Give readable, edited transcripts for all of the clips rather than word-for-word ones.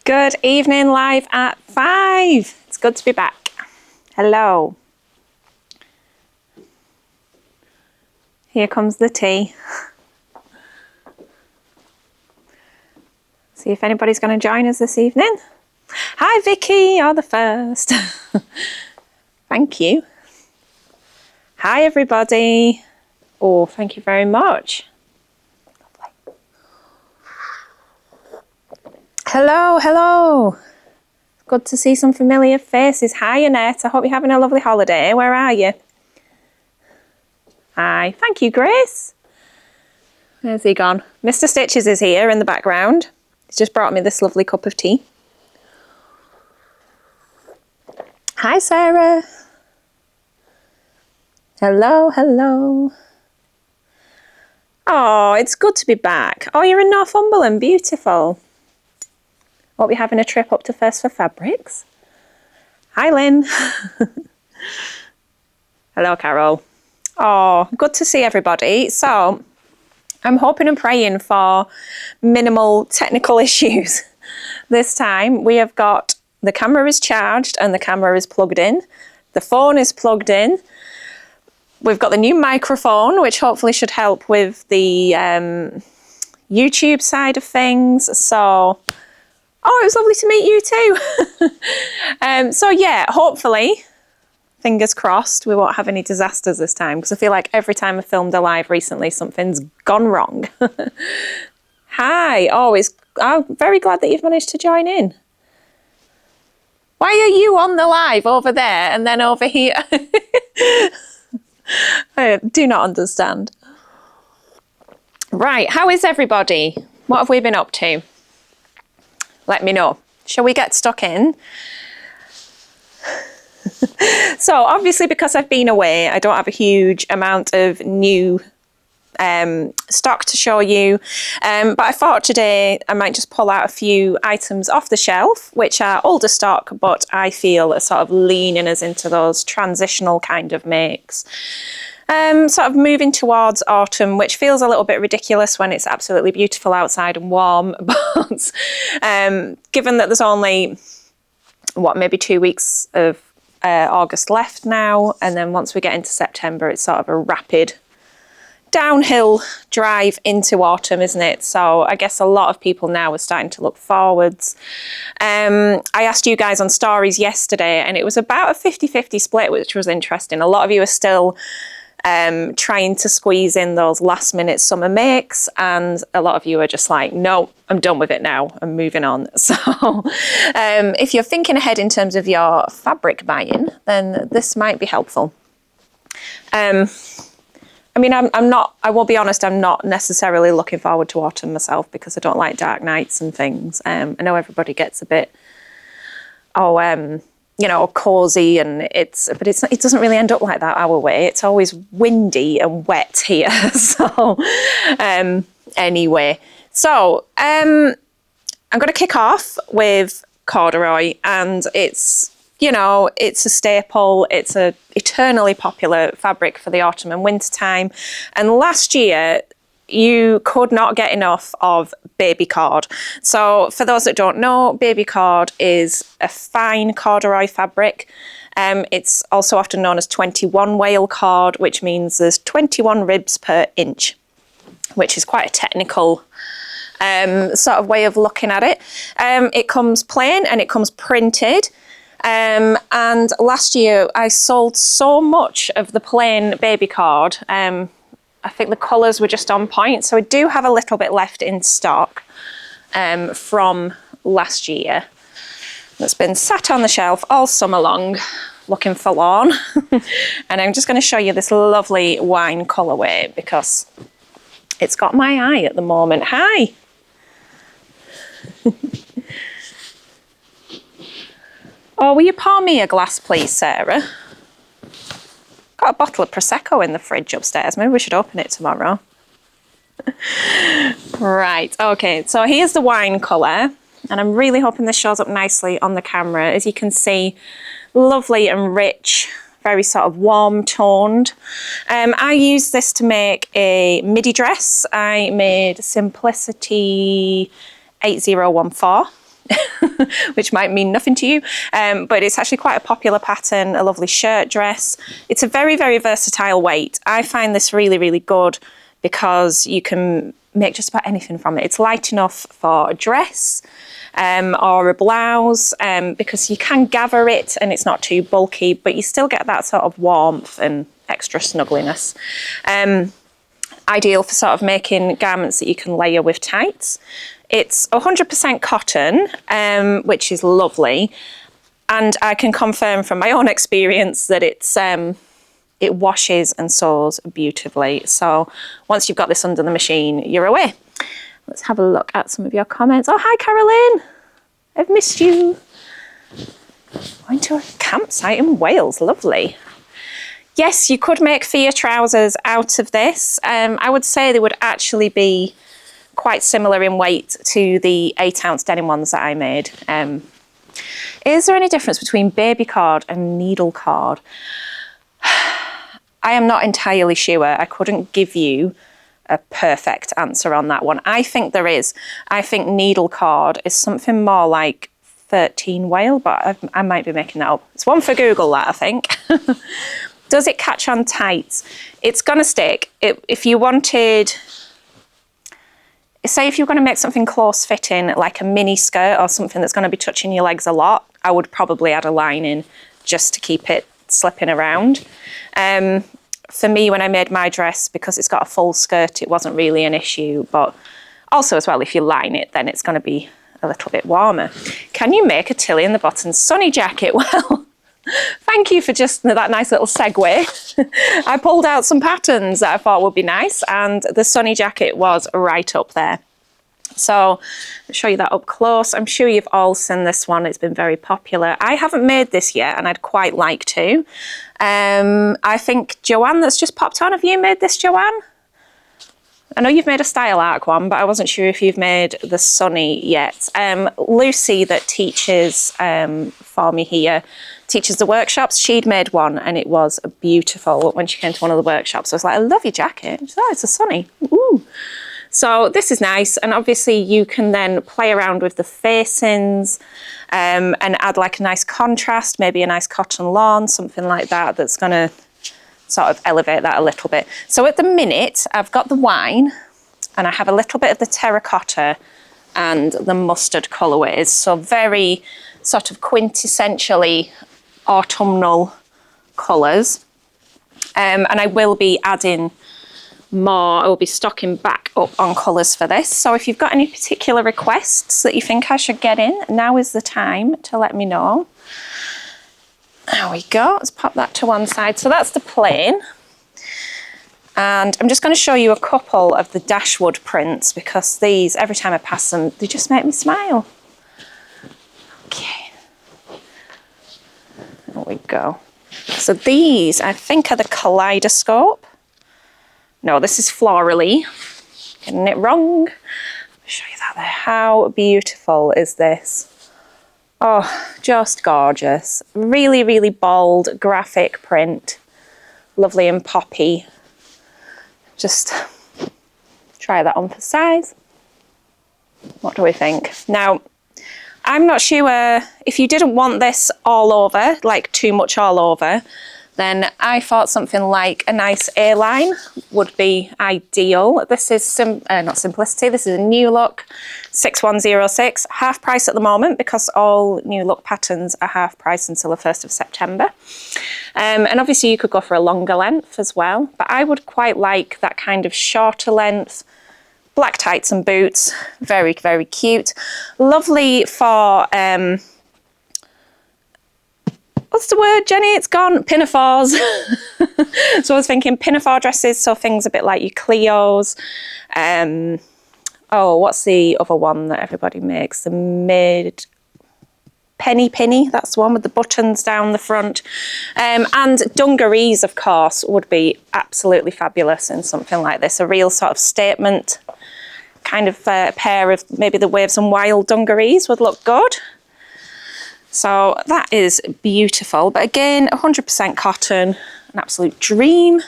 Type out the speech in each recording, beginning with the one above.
Good evening, live at 5. It's good to be back. Hello. Here comes the tea. See if anybody's going to join us this evening. Hi Vicky, you're the first. Thank you. Hi everybody. Oh, thank you very much. Hello, hello. Good to see some familiar faces. Hi Annette, I hope you're having a lovely holiday. Where are you? Hi, thank you Grace. Where's he gone? Mr. Stitches is here in the background. He's just brought me this lovely cup of tea. Hi Sarah. Hello, hello. Oh, it's good to be back. Oh, you're in Northumberland, beautiful. Hope you're having a trip up to First for Fabrics. Hi Lynn. Hello Carol. Oh, good to see everybody. So, I'm hoping and praying for minimal technical issues. This time we have got the camera is charged and the camera is plugged in. The phone is plugged in. We've got the new microphone, which hopefully should help with the YouTube side of things. So, oh, it was lovely to meet you too. So yeah, hopefully, fingers crossed, we won't have any disasters this time, because I feel like every time I filmed a live recently, something's gone wrong. Hi, I'm very glad that you've managed to join in. Why are you on the live over there and then over here? I do not understand. Right, how is everybody? What have we been up to? Let me know. Shall we get stuck in? So obviously, because I've been away, I don't have a huge amount of new stock to show you. But I thought today I might just pull out a few items off the shelf, which are older stock, but I feel are sort of leaning us into those transitional kind of makes. Sort of moving towards autumn, which feels a little bit ridiculous when it's absolutely beautiful outside and warm. But given that there's only, maybe 2 weeks of August left now, and then once we get into September, it's sort of a rapid downhill drive into autumn, isn't it? So I guess a lot of people now are starting to look forwards. I asked you guys on stories yesterday, and it was about a 50-50 split, which was interesting. A lot of you are still trying to squeeze in those last minute summer makes, and a lot of you are just like, no, I'm done with it now, I'm moving on. So if you're thinking ahead in terms of your fabric buying, then this might be helpful. I mean, I will be honest, I'm not necessarily looking forward to autumn myself, because I don't like dark nights and things. I know everybody gets a bit, cozy, and it doesn't really end up like that our way. It's always windy and wet here. So anyway, so I'm going to kick off with corduroy, and it's a staple. It's a eternally popular fabric for the autumn and winter time. And last year, you could not get enough of baby cord. So for those that don't know, baby cord is a fine corduroy fabric. It's also often known as 21 wale cord, which means there's 21 ribs per inch, which is quite a technical sort of way of looking at it. It comes plain and it comes printed. And last year I sold so much of the plain baby cord. I think the colours were just on point. So I do have a little bit left in stock from last year. That's been sat on the shelf all summer long, looking forlorn. And I'm just going to show you this lovely wine colourway, because it's got my eye at the moment. Hi. Oh, will you pour me a glass, please, Sarah? Got a bottle of Prosecco in the fridge upstairs. Maybe we should open it tomorrow. Right, okay, so here's the wine colour, and I'm really hoping this shows up nicely on the camera. As you can see, lovely and rich, very sort of warm toned. I used this to make a midi dress. I made Simplicity 8014. which might mean nothing to you, but it's actually quite a popular pattern, a lovely shirt dress. It's a very, very versatile weight. I find this really, really good because you can make just about anything from it. It's light enough for a dress or a blouse because you can gather it and it's not too bulky, but you still get that sort of warmth and extra snuggliness. Ideal for sort of making garments that you can layer with tights. It's 100% cotton, which is lovely. And I can confirm from my own experience that it washes and sews beautifully. So once you've got this under the machine, you're away. Let's have a look at some of your comments. Oh, hi, Caroline. I've missed you. Going to a campsite in Wales. Lovely. Yes, you could make Fia trousers out of this. I would say they would actually be quite similar in weight to the 8-ounce denim ones that I made. Is there any difference between baby cord and needle cord? I am not entirely sure. I couldn't give you a perfect answer on that one. I think there is. I think needle cord is something more like 13 wale, but I might be making that up. It's one for Google, that, I think. Does it catch on tight? It's going to stick. If you wanted, say if you're going to make something close fitting, like a mini skirt or something that's going to be touching your legs a lot, I would probably add a lining just to keep it slipping around. For me, when I made my dress, because it's got a full skirt, it wasn't really an issue. But also as well, if you line it, then it's going to be a little bit warmer. Can you make a Tilly in the Bottom sunny jacket? Well, thank you for just that nice little segue. I pulled out some patterns that I thought would be nice, and the sunny jacket was right up there. So I'll show you that up close. I'm sure you've all seen this one. It's been very popular. I haven't made this yet, and I'd quite like to. I think Joanne that's just popped on. Have you made this, Joanne? I know you've made a style arc one, but I wasn't sure if you've made the sunny yet. Lucy that teaches for me here, teaches the workshops, she'd made one and it was beautiful when she came to one of the workshops. I was like, I love your jacket. She said, oh, it's a sunny. Ooh. So this is nice, and obviously you can then play around with the facings and add like a nice contrast, maybe a nice cotton lawn, something like that, that's going to sort of elevate that a little bit. So at the minute, I've got the wine and I have a little bit of the terracotta and the mustard colourways. So very sort of quintessentially autumnal colours. And I will be adding more, I will be stocking back up on colours for this. So if you've got any particular requests that you think I should get in, now is the time to let me know. There we go, let's pop that to one side. So that's the plain. And I'm just going to show you a couple of the Dashwood prints because these, every time I pass them, they just make me smile. Okay. There we go. So these, I think, are the Kaleidoscope. No, this is Florally. Getting it wrong. I'll show you that there. How beautiful is this? Oh, just gorgeous. Really, really bold, graphic print. Lovely and poppy. Just try that on for size. What do we think? Now, I'm not sure if you didn't want this all over, like too much all over, then I thought something like a nice A-line would be ideal. This is not Simplicity, this is a New Look 6106, half price at the moment because all New Look patterns are half price until the 1st of September. And obviously you could go for a longer length as well, but I would quite like that kind of shorter length, black tights and boots, very, very cute. Lovely for, what's the word, Jenny? It's gone. Pinafores. So I was thinking pinafore dresses, so things a bit like your Cleos. Oh, what's the other one that everybody makes? The penny, that's the one with the buttons down the front. And dungarees, of course, would be absolutely fabulous in something like this. A real sort of statement kind of pair of maybe the Waves and Wild dungarees would look good. So that is beautiful, but again, 100% cotton, an absolute dream.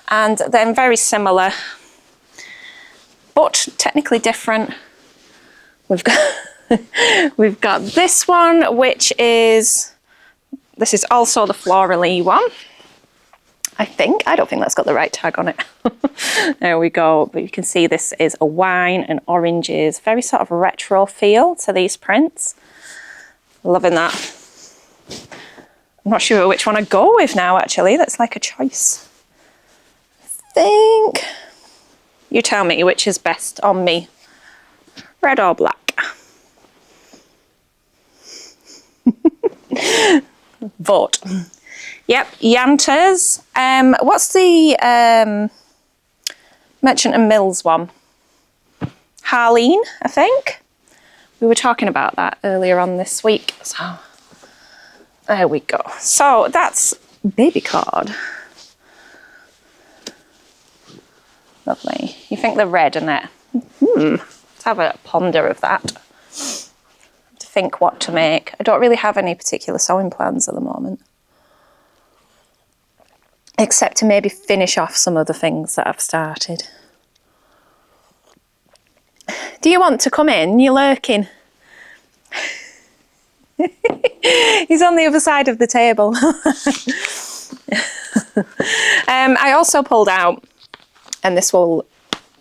And then very similar, but technically different. We've got We've got this one, which is, this is also the Floral one. I think. I don't think that's got the right tag on it. There we go. But you can see this is a wine and oranges. Very sort of retro feel to these prints. Loving that. I'm not sure which one I go with now, actually. That's like a choice. I think. You tell me which is best on me. Red or black? Vote. Yep, Yantas. What's the Merchant and Mills one? Harleen, I think. We were talking about that earlier on this week. So there we go. So that's baby cord. Lovely. You think the red in it? Let's have a ponder of that. To think what to make. I don't really have any particular sewing plans at the moment, except to maybe finish off some of the things that I've started. Do you want to come in? You're lurking. He's on the other side of the table. I also pulled out, and this will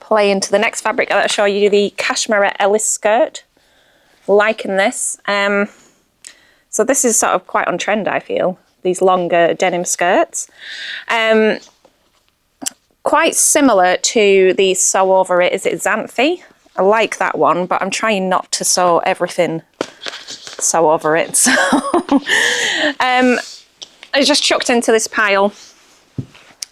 play into the next fabric that I'll show you, the Cashmere Ellis skirt. Liking this. So this is sort of quite on trend, I feel. These longer denim skirts. Quite similar to the Sew Over It, is it Xanthi? I like that one, but I'm trying not to sew everything sew over it. So I just chucked into this pile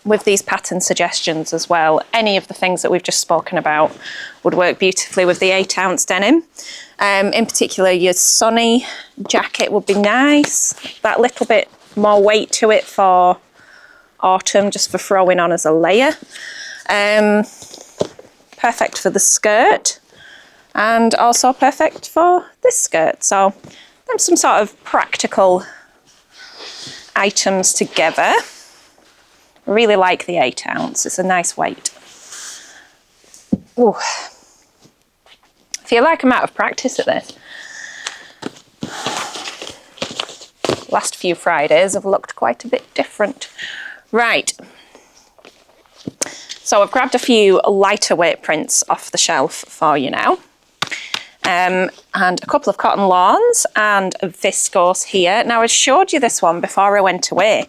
with these pattern suggestions as well. Any of the things that we've just spoken about would work beautifully with the 8-ounce denim. In particular, your Sunny jacket would be nice. That little bit more weight to it for autumn, just for throwing on as a layer. Perfect for the skirt, and also perfect for this skirt. So there's some sort of practical items together. I really like the 8-ounce. It's a nice weight. Ooh. I feel like I'm out of practice at this. Last few Fridays have looked quite a bit different. Right. So I've grabbed a few lighter weight prints off the shelf for you now. And a couple of cotton lawns and a viscose here. Now I showed you this one before I went away,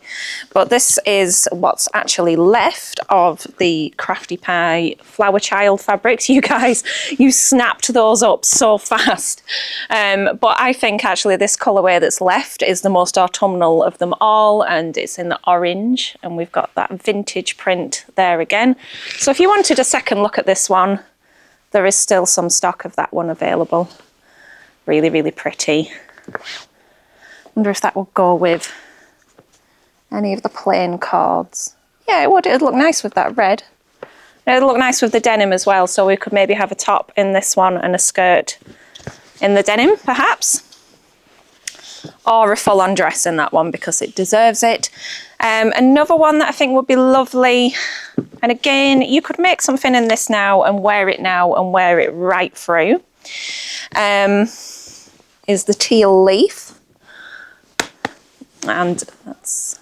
but this is what's actually left of the Crafty Pie Flower Child fabrics. You guys, you snapped those up so fast. But I think actually this colourway that's left is the most autumnal of them all, and it's in the orange, and we've got that vintage print there again. So if you wanted a second look at this one, there is still some stock of that one available. Really, really pretty. Wonder if that will go with any of the plain cords. Yeah, it would. It'd look nice with that red. It'd look nice with the denim as well, so we could maybe have a top in this one and a skirt in the denim, perhaps. Or a full-on dress in that one, because it deserves it. Another one that I think would be lovely, and again, you could make something in this now and wear it right through, is the teal leaf. And that's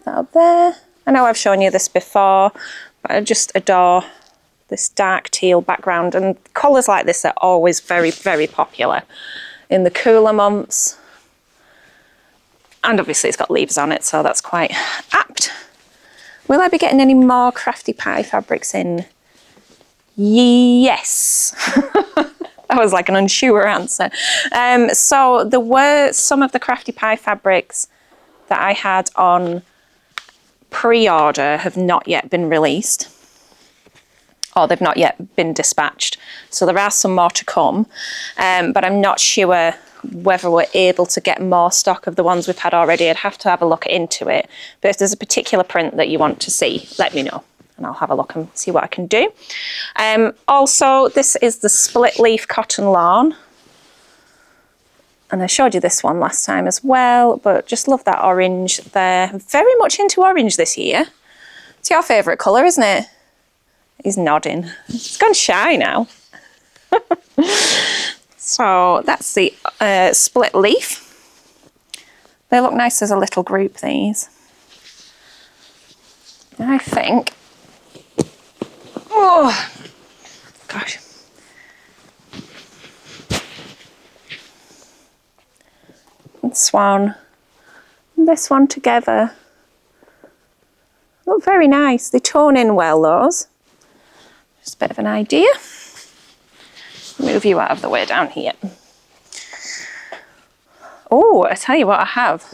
that up there. I know I've shown you this before, but I just adore this dark teal background, and colours like this are always very, very popular in the cooler months. And obviously it's got leaves on it, so that's quite apt. Will I be getting any more Crafty Pie fabrics in? Yes. That was like an unsure answer. So there were some of the Crafty Pie fabrics that I had on pre-order have not yet been released, or they've not yet been dispatched. So there are some more to come, but I'm not sure whether we're able to get more stock of the ones we've had already. I'd have to have a look into it. But if there's a particular print that you want to see, let me know, and I'll have a look and see what I can do. Also, this is the split leaf cotton lawn. And I showed you this one last time as well, but just love that orange there. Very much into orange this year. It's your favourite colour, isn't it? He's nodding. It's gone shy now. So that's the split leaf. They look nice as a little group, these. I think, oh gosh. This one and this one together look very nice. They tone in well, those. Just a bit of an idea. Move you out of the way down here. Oh, I tell you what I have.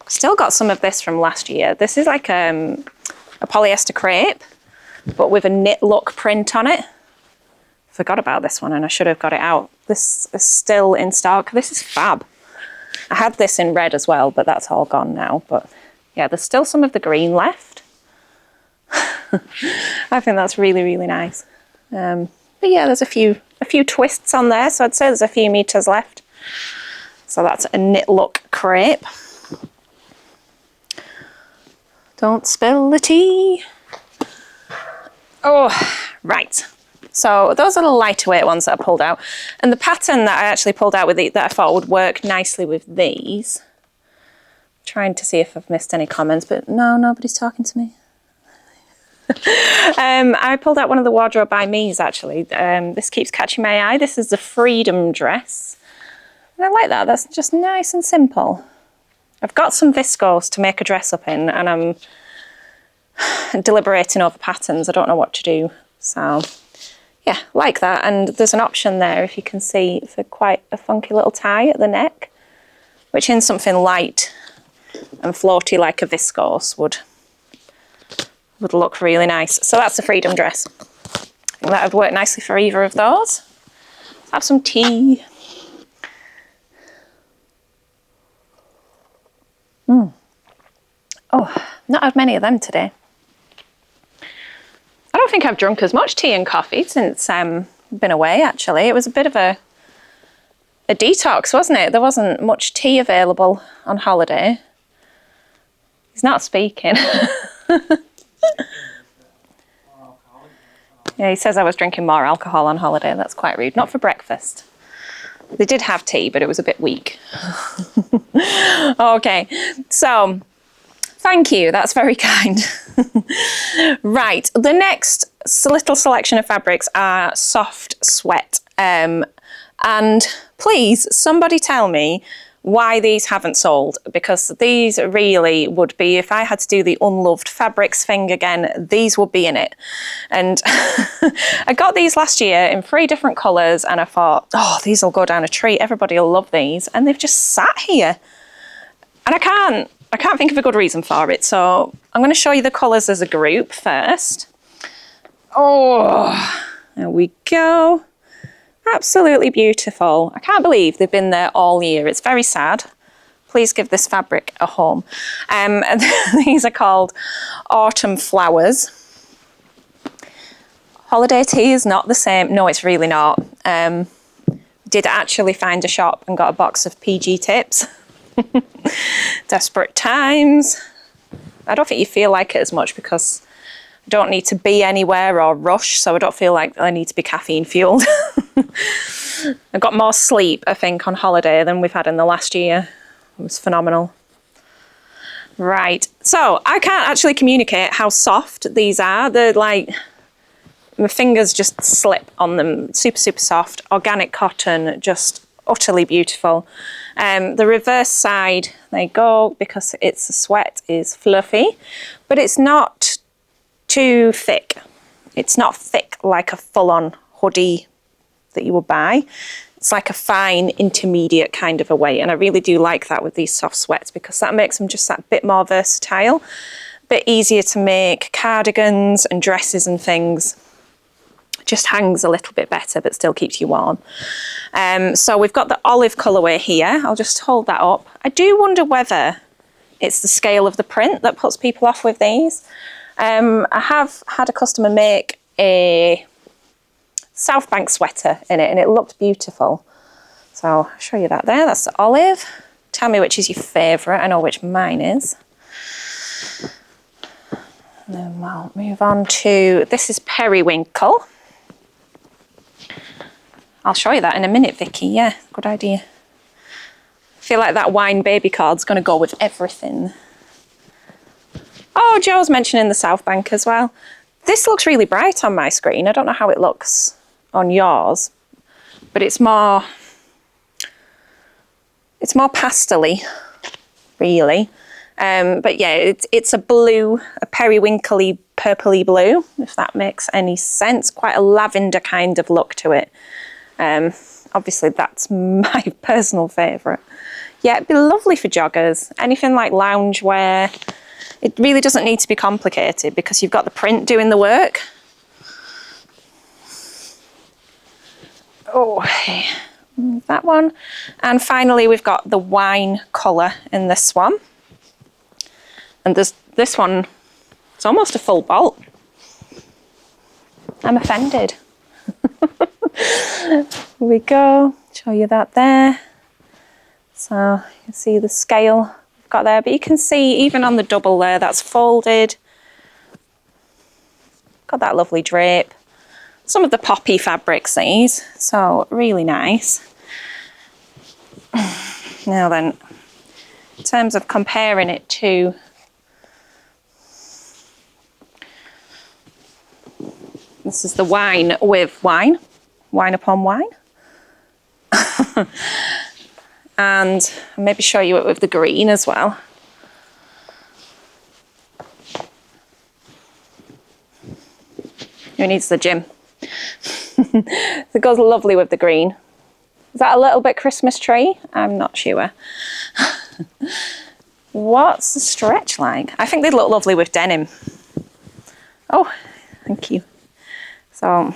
Still got some of this from last year. This is like a polyester crepe, but with a knit look print on it. Forgot about this one and I should have got it out. This is still in stock. This is fab. I had this in red as well, but that's all gone now. But yeah, there's still some of the green left. I think that's really, really nice. But yeah, there's a few twists on there, so I'd say there's a few meters left. So that's a knit look crepe. Don't spill the tea. Oh, right. So those are the lighter weight ones that I pulled out. And the pattern that I actually pulled out with that I thought would work nicely with these. Trying to see if I've missed any comments, but no, nobody's talking to me. I pulled out one of the Wardrobe by Me's actually. This keeps catching my eye. This is the Freedom dress. And I like that. That's just nice and simple. I've got some viscose to make a dress up in and I'm deliberating over patterns. I don't know what to do. So yeah, like that. And there's an option there, if you can see, for quite a funky little tie at the neck, which in something light and floaty like a viscose would look really nice. So that's the Freedom dress. I think that would work nicely for either of those. Let's have some tea. Oh, not had many of them today. I don't think I've drunk as much tea and coffee since been away, actually. It was a bit of a detox, wasn't it? There wasn't much tea available on holiday. He's not speaking. Yeah, he says I was drinking more alcohol on holiday. That's quite rude. Not for breakfast. They did have tea, but it was a bit weak. Okay, so thank you. That's very kind. Right, the next little selection of fabrics are soft sweat. And please, somebody tell me why these haven't sold, because these really would be, if I had to do the unloved fabrics thing again, these would be in it. And I got these last year in 3 different colours and I thought, oh, these will go down a treat. Everybody will love these. And they've just sat here. And I can't think of a good reason for it. So I'm going to show you the colours as a group first. Oh, there we go. Absolutely beautiful. I can't believe they've been there all year. It's very sad. Please give this fabric a home. These are called Autumn Flowers. Holiday tea is not the same. No, it's really not. Did actually find a shop and got a box of PG tips. Desperate times. I don't think you feel like it as much because I don't need to be anywhere or rush, so I don't feel like I need to be caffeine fueled. I got more sleep, I think, on holiday than we've had in the last year. It was phenomenal. Right, so I can't actually communicate how soft these are. They're like, my fingers just slip on them. Super, super soft. Organic cotton, just utterly beautiful. The reverse side, they go, because it's a sweat, is fluffy, but it's not too thick. It's not thick like a full-on hoodie that you would buy. It's like a fine intermediate kind of a weight, and I really do like that with these soft sweats because that makes them just that bit more versatile, a bit easier to make cardigans and dresses and things. Just hangs a little bit better but still keeps you warm. So we've got the olive colourway here. I'll just hold that up. I do wonder whether it's the scale of the print that puts people off with these. I have had a customer make a South Bank sweater in it and it looked beautiful. So I'll show you that there. That's the olive. Tell me which is your favourite. I know which mine is. And then we'll move on to, this is Periwinkle. I'll show you that in a minute, Vicky. Yeah, good idea. I feel like that wine baby card's going to go with everything. Oh, Joe's mentioning the South Bank as well. This looks really bright on my screen. I don't know how it looks on yours, but it's more pastel-y, really. But yeah, it's a blue, a periwinkly, purpley blue, if that makes any sense. Quite a lavender kind of look to it. Obviously, that's my personal favourite. Yeah, it'd be lovely for joggers. Anything like loungewear. It really doesn't need to be complicated because you've got the print doing the work. Oh, that one. And finally, we've got the wine colour in this one. And there's this one, it's almost a full bolt. I'm offended. Here we go, show you that there. So you can see the scale we've got there, but you can see even on the double there, that's folded. Got that lovely drape. Some of the poppy fabrics these, so really nice. Now then, in terms of comparing it to this is the wine with wine, wine upon wine. And I'll maybe show you it with the green as well. Who needs the gym? It goes lovely with the green. Is that a little bit Christmas tree? I'm not sure. What's the stretch like? I think they'd look lovely with denim. Oh, thank you. So,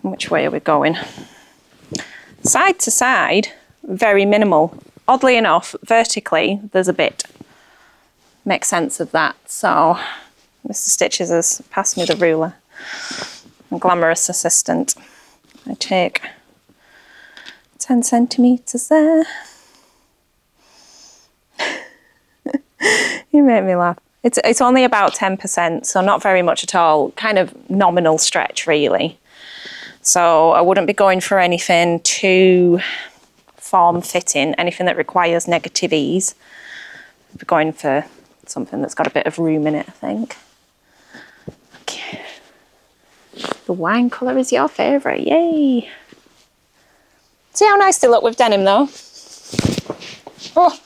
which way are we going? Side to side, very minimal. Oddly enough, vertically, there's a bit. Make sense of that. So, Mr. Stitches has passed me the ruler. A glamorous assistant. I take 10 centimetres there. You make me laugh. It's only about 10%, so not very much at all. Kind of nominal stretch, really. So I wouldn't be going for anything too form-fitting, anything that requires negative ease. I'd be going for something that's got a bit of room in it, I think. Okay. The wine colour is your favourite, yay! See how nice they look with denim, though? Oh!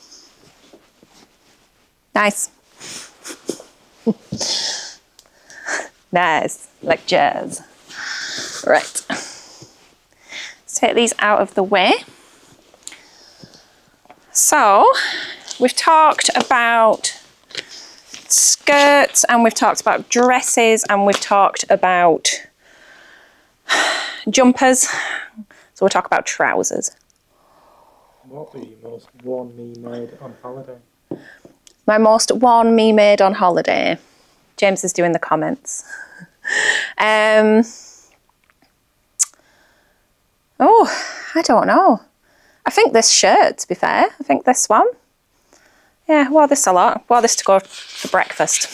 Nice. Nice, like jazz. Right, let's take these out of the way. So, we've talked about skirts, and we've talked about dresses, and we've talked about jumpers. So we'll talk about trousers. What were you most worn me made on holiday? My most worn me made on holiday. James is doing the comments. Oh, I don't know. I think this shirt, to be fair. I think this one. Yeah, wore this a lot. Wore this to go for breakfast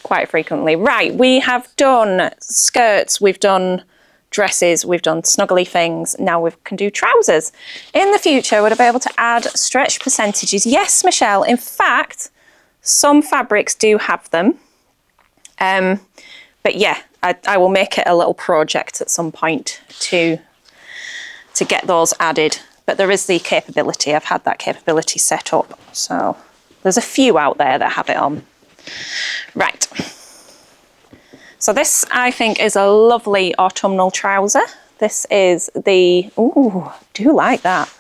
quite frequently. Right, we have done skirts, we've done dresses, we've done snuggly things. Now we can do trousers. In the future, would I be able to add stretch percentages? Yes, Michelle. In fact, some fabrics do have them. But yeah, I will make it a little project at some point to get those added. But there is the capability. I've had that capability set up. So there's a few out there that have it on. Right. So this, I think, is a lovely autumnal trouser. This is the, ooh, do like that.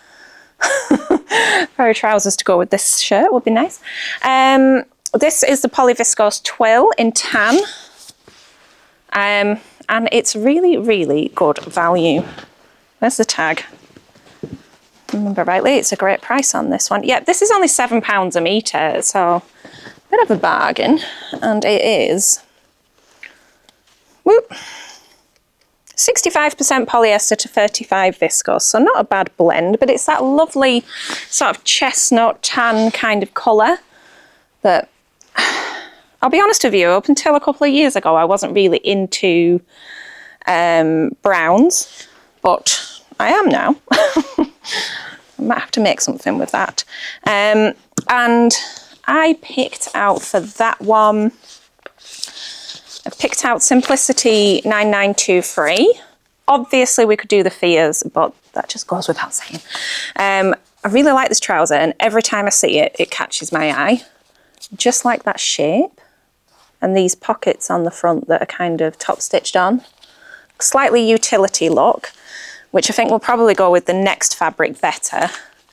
Pair of trousers to go with this shirt would be nice. This is the polyviscose twill in tan. And it's really, really good value. There's the tag. Remember rightly, it's a great price on this one. Yeah, this is only £7 a metre, so a bit of a bargain. And it is 65% polyester to 35 viscose, so not a bad blend, but it's that lovely sort of chestnut tan kind of colour that, I'll be honest with you, up until a couple of years ago, I wasn't really into browns, but I am now. I might have to make something with that. And I picked out for that one, I picked out Simplicity 9923. Obviously we could do the Fears, but that just goes without saying. I really like this trouser, and every time I see it, it catches my eye. Just like that shape. And these pockets on the front that are kind of top stitched on. Slightly utility look, which I think will probably go with the next fabric better.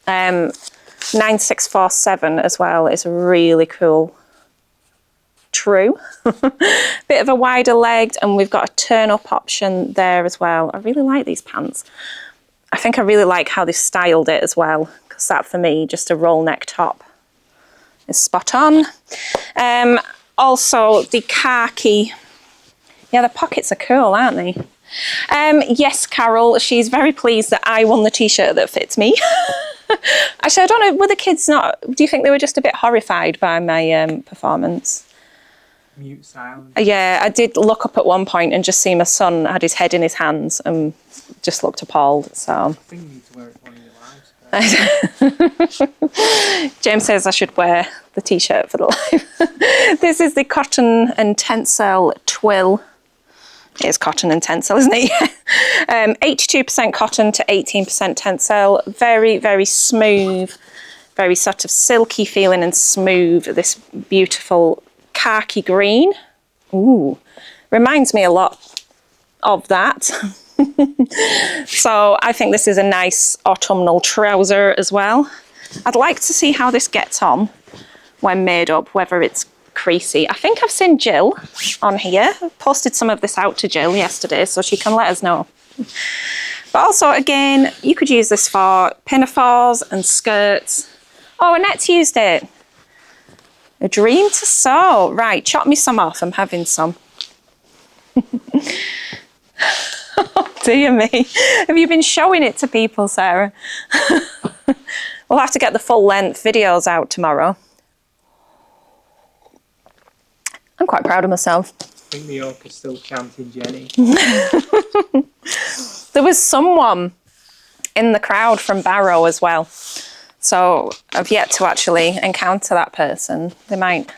9647 as well is really cool. True. Bit of a wider legged, and we've got a turn up option there as well. I really like these pants. I think I really like how they styled it as well, because that for me, just a roll neck top is spot on. Also the khaki, yeah, the pockets are cool, aren't they? Yes, Carol, she's very pleased that I won the t-shirt that fits me. Actually, I don't know, were the kids not, do you think they were just a bit horrified by my performance? Mute sound. Yeah, I did look up at one point and just see my son had his head in his hands and just looked appalled, so. I think you need to wear it for one of your lives. James says I should wear the t-shirt for the live. This is the cotton and tencel twill. It is cotton and tencel, isn't it? 82% cotton to 18% tencel. Very, very smooth, very sort of silky feeling and smooth. This beautiful khaki green. Ooh, reminds me a lot of that. So I think this is a nice autumnal trouser as well. I'd like to see how this gets on when made up, whether it's creasy. I think I've seen Jill on here. I posted some of this out to Jill yesterday, so she can let us know. But also, again, you could use this for pinafores and skirts. Oh, Annette's used it. A dream to sew. Right, chop me some off. I'm having some. Oh, dear me. Have you been showing it to people, Sarah? We'll have to get the full length videos out tomorrow. I'm quite proud of myself. I think the York is still chanting Jenny. There was someone in the crowd from Barrow as well. So I've yet to actually encounter that person. They might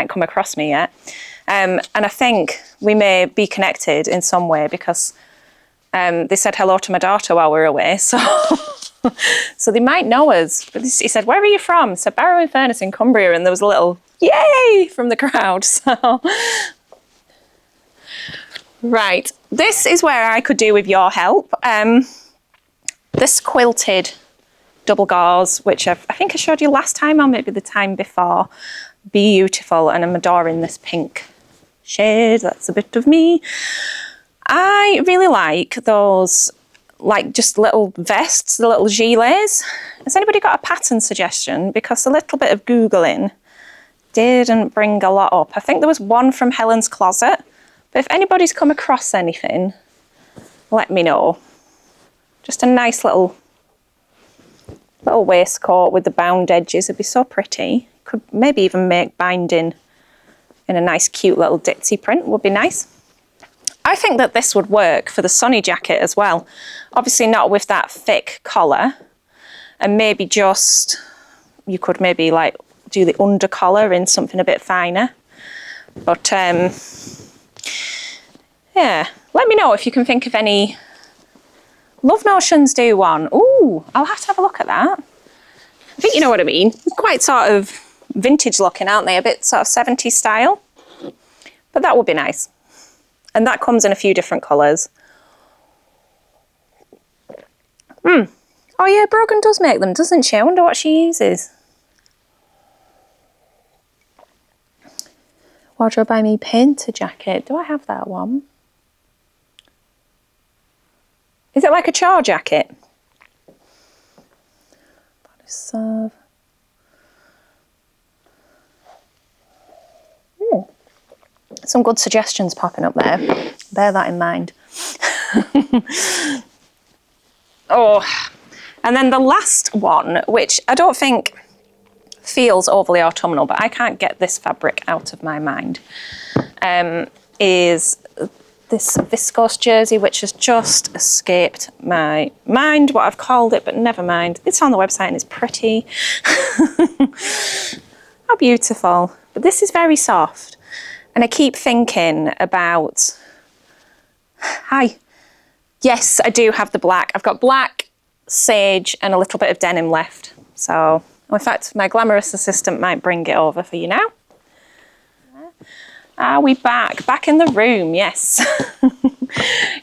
come across me yet. And I think we may be connected in some way because they said hello to my daughter while we were away. So, so they might know us. But he said, "Where are you from?" I said, "Barrow-in-Furness in Cumbria." And there was a little yay from the crowd. So, right. This is where I could do with your help. This quilted double gauze, which I think I showed you last time or maybe the time before. Beautiful, and I'm adoring this pink shade. That's a bit of me. I really like those, like just little vests, the little gilets. Has anybody got a pattern suggestion? Because a little bit of Googling didn't bring a lot up. I think there was one from Helen's Closet, but if anybody's come across anything, let me know. Just a nice little waistcoat with the bound edges. It'd be so pretty. Could maybe even make binding in a nice cute little ditzy print, would be nice. I think that this would work for the sunny jacket as well. Obviously not with that thick collar, and maybe just, you could maybe like do the under collar in something a bit finer. But yeah, let me know if you can think of any. Love Notions do one. Ooh, I'll have to have a look at that. I think you know what I mean. Quite sort of vintage looking, aren't they? A bit sort of 70s style. But that would be nice. And that comes in a few different colours. Oh yeah, Brogan does make them, doesn't she? I wonder what she uses. Wardrobe by Me Painter jacket. Do I have that one? Is it like a char jacket? Body serve. Some good suggestions popping up there. Bear that in mind. Oh, and then the last one, which I don't think feels overly autumnal, but I can't get this fabric out of my mind, is this viscose jersey, which has just escaped my mind what I've called it, but never mind. It's on the website and it's pretty. How beautiful. But this is very soft. And I keep thinking about, hi. Yes, I do have the black. I've got black, sage, and a little bit of denim left. So, in fact, my glamorous assistant might bring it over for you now. Are we back? Back in the room, yes.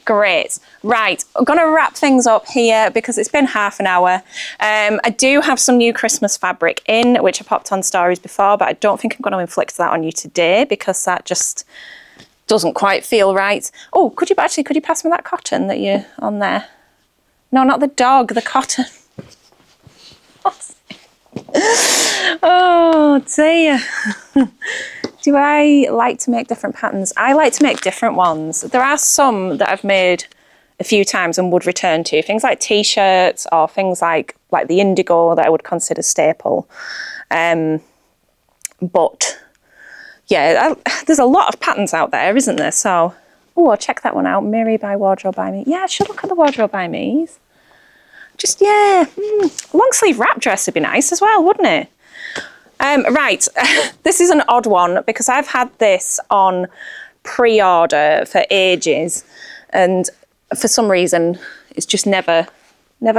Great. Right, I'm going to wrap things up here because it's been half an hour. I do have some new Christmas fabric in, which I popped on stories before, but I don't think I'm going to inflict that on you today because that just doesn't quite feel right. Oh, could you pass me that cotton that you're on there? No, not the dog, the cotton. Oh dear. Do I like to make different patterns? I like to make different ones. There are some that I've made a few times and would return to. Things like t-shirts or things like the indigo that I would consider staple. But yeah, there's a lot of patterns out there, isn't there? So, oh, check that one out. Miri by Wardrobe by Me. Yeah, I should look at the Wardrobe by Me's. Just, yeah, long sleeve wrap dress would be nice as well, wouldn't it? Right, this is an odd one because I've had this on pre-order for ages and for some reason it's just never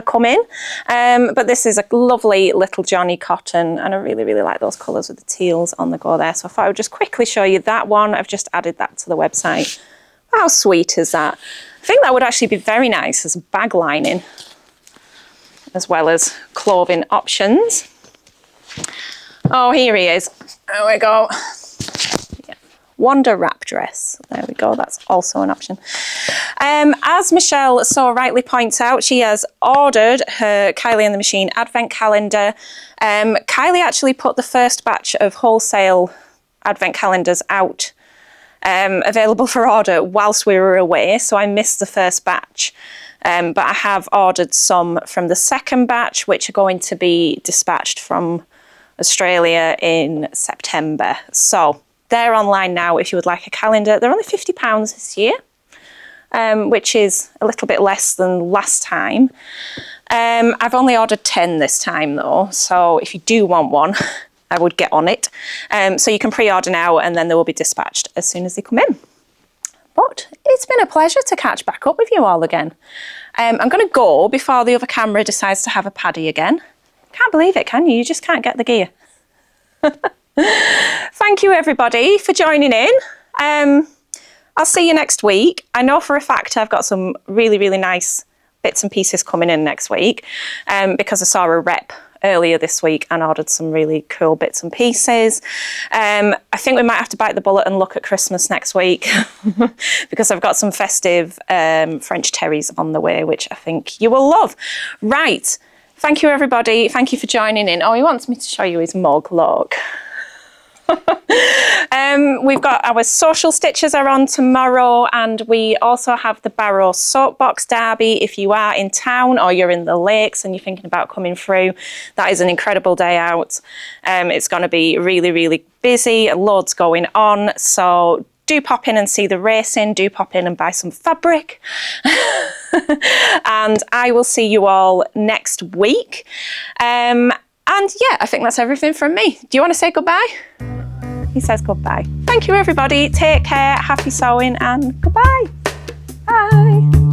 come in. But this is a lovely little Johnny cotton and I really, really like those colours with the teals on the go there. So I thought I would just quickly show you that one. I've just added that to the website. How sweet is that? I think that would actually be very nice as bag lining as well as clothing options. Oh, here he is. There we go. Yeah. Wonder wrap dress. There we go. That's also an option. As Michelle so rightly points out, she has ordered her Kylie and the Machine advent calendar. Kylie actually put the first batch of wholesale advent calendars out available for order whilst we were away, so I missed the first batch. But I have ordered some from the second batch, which are going to be dispatched from Australia in September. So they're online now if you would like a calendar. They're only £50 this year, which is a little bit less than last time. I've only ordered 10 this time though, so if you do want one, I would get on it. So you can pre-order now and then they will be dispatched as soon as they come in. But it's been a pleasure to catch back up with you all again. I'm going to go before the other camera decides to have a paddy again. Can't believe it, can you? You just can't get the gear. Thank you, everybody, for joining in. I'll see you next week. I know for a fact I've got some really, really nice bits and pieces coming in next week because I saw a rep earlier this week and ordered some really cool bits and pieces. I think we might have to bite the bullet and look at Christmas next week because I've got some festive French terries on the way, which I think you will love. Right. Thank you, everybody. Thank you for joining in. Oh, he wants me to show you his mug, look. We've got our social stitches are on tomorrow and we also have the Barrow Soapbox Derby. If you are in town or you're in the lakes and you're thinking about coming through, that is an incredible day out. It's going to be really, really busy, loads going on. So do pop in and see the racing. Do pop in and buy some fabric. And I will see you all next week. And yeah, I think that's everything from me. Do you want to say goodbye? He says goodbye. Thank you, everybody. Take care, happy sewing, and goodbye. Bye.